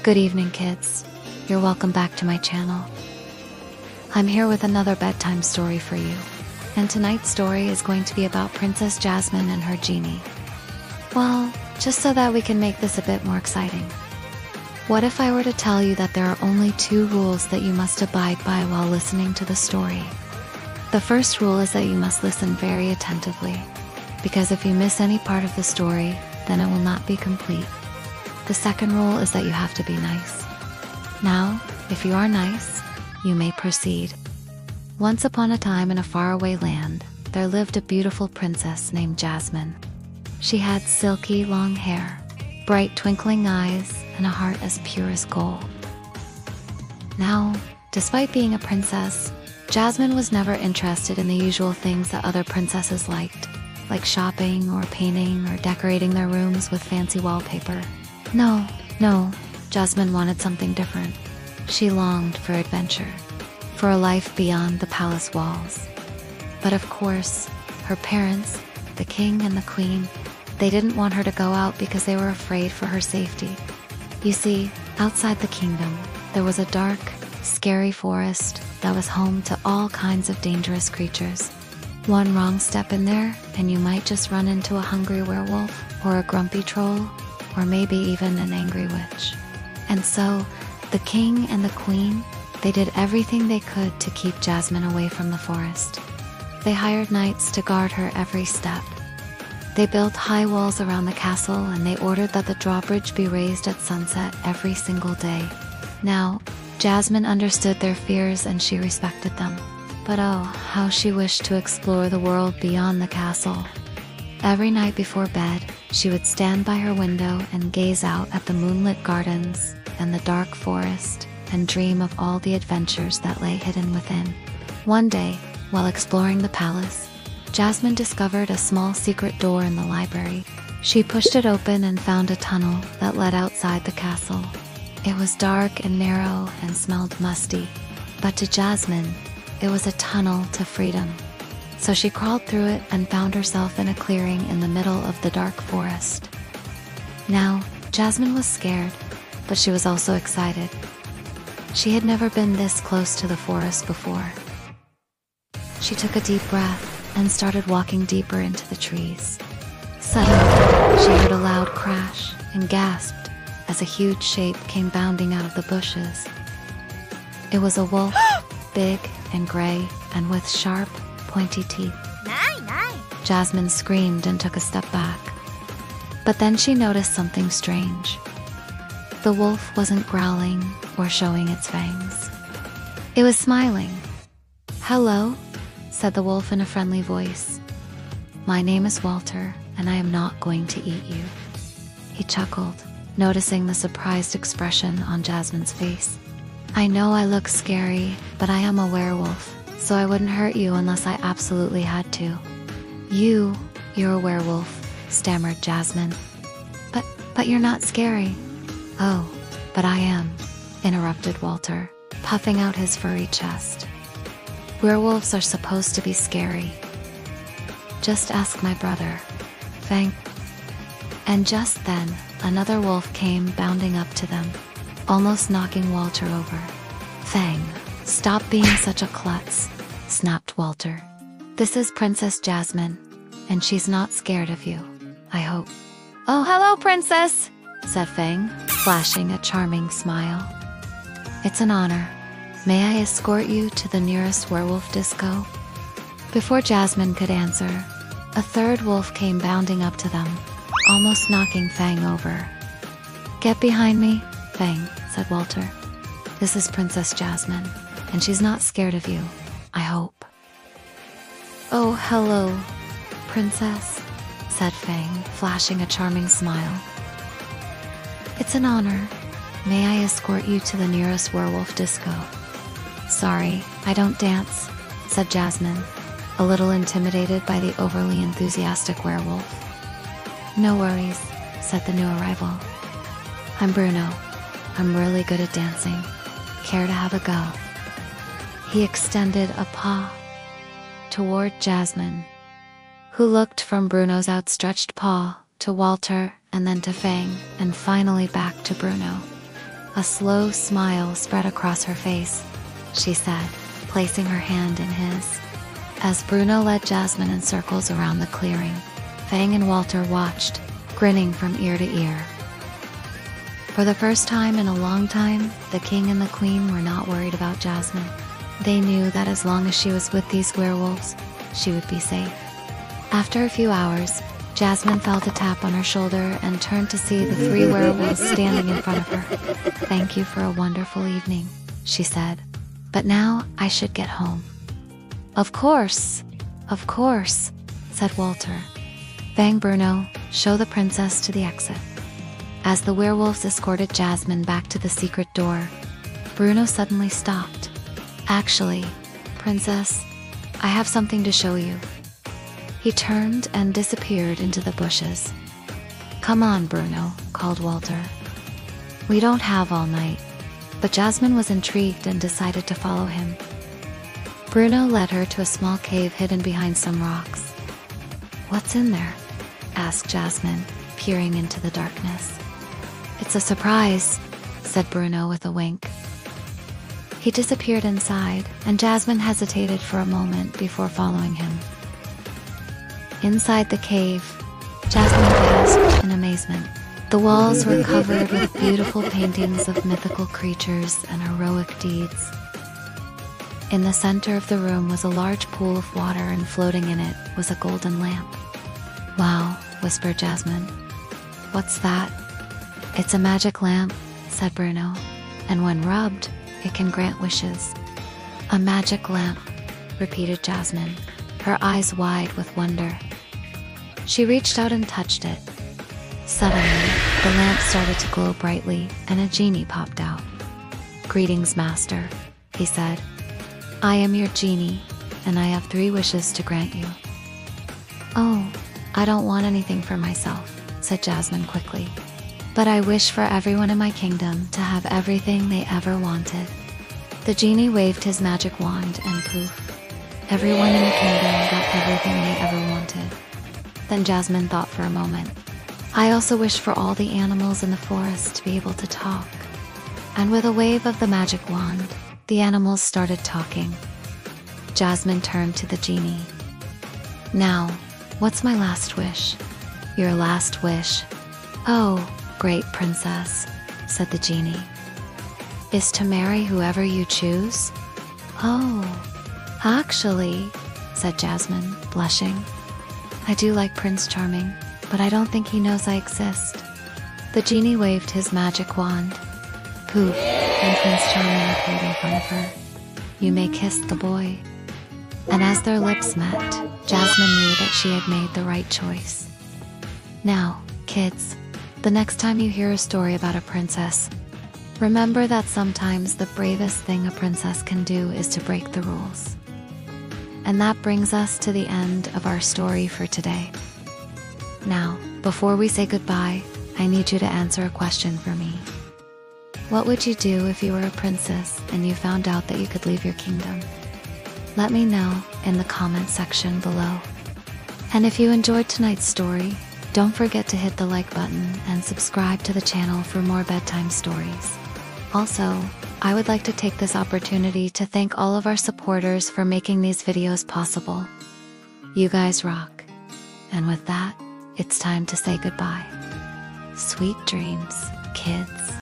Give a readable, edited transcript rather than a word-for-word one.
Good evening, kids. You're welcome back to my channel. I'm here with another bedtime story for you. And tonight's story is going to be about Princess Jasmine and her genie. Well, just so that we can make this a bit more exciting. What if I were to tell you that there are only 2 rules that you must abide by while listening to the story? The first rule is that you must listen very attentively, because if you miss any part of the story, then it will not be complete. The second rule is that you have to be nice. Now, if you are nice, you may proceed. Once upon a time in a faraway land, there lived a beautiful princess named Jasmine. She had silky long hair, bright twinkling eyes, and a heart as pure as gold. Now, despite being a princess, Jasmine was never interested in the usual things that other princesses liked, like shopping or painting or decorating their rooms with fancy wallpaper. No, Jasmine wanted something different. She longed for adventure, for a life beyond the palace walls. But of course, her parents, the king and the queen, they didn't want her to go out because they were afraid for her safety. You see, outside the kingdom, there was a dark, scary forest that was home to all kinds of dangerous creatures. One wrong step in there, and you might just run into a hungry werewolf, or a grumpy troll, or maybe even an angry witch. And so, the king and the queen, they did everything they could to keep Jasmine away from the forest. They hired knights to guard her every step. They built high walls around the castle, and they ordered that the drawbridge be raised at sunset every single day. Now, Jasmine understood their fears and she respected them. But oh, how she wished to explore the world beyond the castle. Every night before bed, she would stand by her window and gaze out at the moonlit gardens and the dark forest and dream of all the adventures that lay hidden within. One day, while exploring the palace, Jasmine discovered a small secret door in the library. She pushed it open and found a tunnel that led outside the castle. It was dark and narrow and smelled musty, but to Jasmine, it was a tunnel to freedom. So she crawled through it and found herself in a clearing in the middle of the dark forest. Now, Jasmine was scared, but she was also excited. She had never been this close to the forest before. She took a deep breath and started walking deeper into the trees. Suddenly, she heard a loud crash and gasped as a huge shape came bounding out of the bushes. It was a wolf, big and gray and with sharp, pointy teeth. Jasmine screamed and took a step back. But then she noticed something strange. The wolf wasn't growling or showing its fangs. It was smiling. "Hello," said the wolf in a friendly voice. "My name is Walter, and I am not going to eat you." He chuckled, noticing the surprised expression on Jasmine's face. "I know I look scary, but I am a werewolf, so I wouldn't hurt you unless I absolutely had to." You're a werewolf," stammered Jasmine. But you're not scary." "Oh, but I am," interrupted Walter, puffing out his furry chest. "Werewolves are supposed to be scary. Just ask my brother, Fang." And just then, another wolf came bounding up to them, almost knocking Walter over. "Fang, stop being such a klutz," snapped Walter. "This is Princess Jasmine, and she's not scared of you, I hope." "Oh, hello, Princess," said Fang, flashing a charming smile. "It's an honor. May I escort you to the nearest werewolf disco?" Before Jasmine could answer, a third wolf came bounding up to them, almost knocking Fang over. "Get behind me, Fang," said Walter. "This is Princess Jasmine, and she's not scared of you, I hope." "Oh, hello, Princess," said Fang, flashing a charming smile. "It's an honor. May I escort you to the nearest werewolf disco?" "Sorry, I don't dance," said Jasmine, a little intimidated by the overly enthusiastic werewolf. "No worries," said the new arrival. "I'm Bruno. I'm really good at dancing. Care to have a go?" He extended a paw toward Jasmine, who looked from Bruno's outstretched paw to Walter and then to Fang and finally back to Bruno. A slow smile spread across her face, she said, placing her hand in his. As Bruno led Jasmine in circles around the clearing, Fang and Walter watched, grinning from ear to ear. For the first time in a long time, the king and the queen were not worried about Jasmine. They knew that as long as she was with these werewolves, she would be safe. After a few hours, Jasmine felt a tap on her shoulder and turned to see the 3 werewolves standing in front of her. "Thank you for a wonderful evening," she said. "But now I should get home." Of course," said Walter. "Fang, Bruno, show the princess to the exit." As the werewolves escorted Jasmine back to the secret door, Bruno suddenly stopped. "Actually, princess, I have something to show you." He turned and disappeared into the bushes. "Come on, Bruno," called Walter. "We don't have all night." But Jasmine was intrigued and decided to follow him. Bruno led her to a small cave hidden behind some rocks. "What's in there?" asked Jasmine, peering into the darkness. "It's a surprise," said Bruno with a wink. He disappeared inside, and Jasmine hesitated for a moment before following him. Inside the cave, Jasmine gasped in amazement. The walls were covered with beautiful paintings of mythical creatures and heroic deeds. In the center of the room was a large pool of water, and floating in it was a golden lamp. "Wow," whispered Jasmine. "What's that?" "It's a magic lamp," said Bruno, "and when rubbed, it can grant wishes." "A magic lamp," repeated Jasmine, her eyes wide with wonder. She reached out and touched it. Suddenly, the lamp started to glow brightly, and a genie popped out. "Greetings, master," he said. "I am your genie, and I have 3 wishes to grant you." "Oh, I don't want anything for myself," said Jasmine quickly. "But I wish for everyone in my kingdom to have everything they ever wanted." The genie waved his magic wand, and poof, everyone in the kingdom got everything they ever wanted. Then Jasmine thought for a moment. "I also wish for all the animals in the forest to be able to talk." And with a wave of the magic wand, the animals started talking. Jasmine turned to the genie. "Now, what's my last wish?" "Your last wish, oh, great princess," said the genie, "is to marry whoever you choose." "Oh, actually," said Jasmine, blushing, "I do like Prince Charming, but I don't think he knows I exist." The genie waved his magic wand. Poof, and Prince Charming appeared in front of her. "You may kiss the boy." And as their lips met, Jasmine knew that she had made the right choice. Now, kids, the next time you hear a story about a princess, remember that sometimes the bravest thing a princess can do is to break the rules. And that brings us to the end of our story for today. Now, before we say goodbye, I need you to answer a question for me. What would you do if you were a princess and you found out that you could leave your kingdom? Let me know in the comment section below. And if you enjoyed tonight's story, don't forget to hit the like button and subscribe to the channel for more bedtime stories. Also, I would like to take this opportunity to thank all of our supporters for making these videos possible. You guys rock. And with that, it's time to say goodbye. Sweet dreams, kids.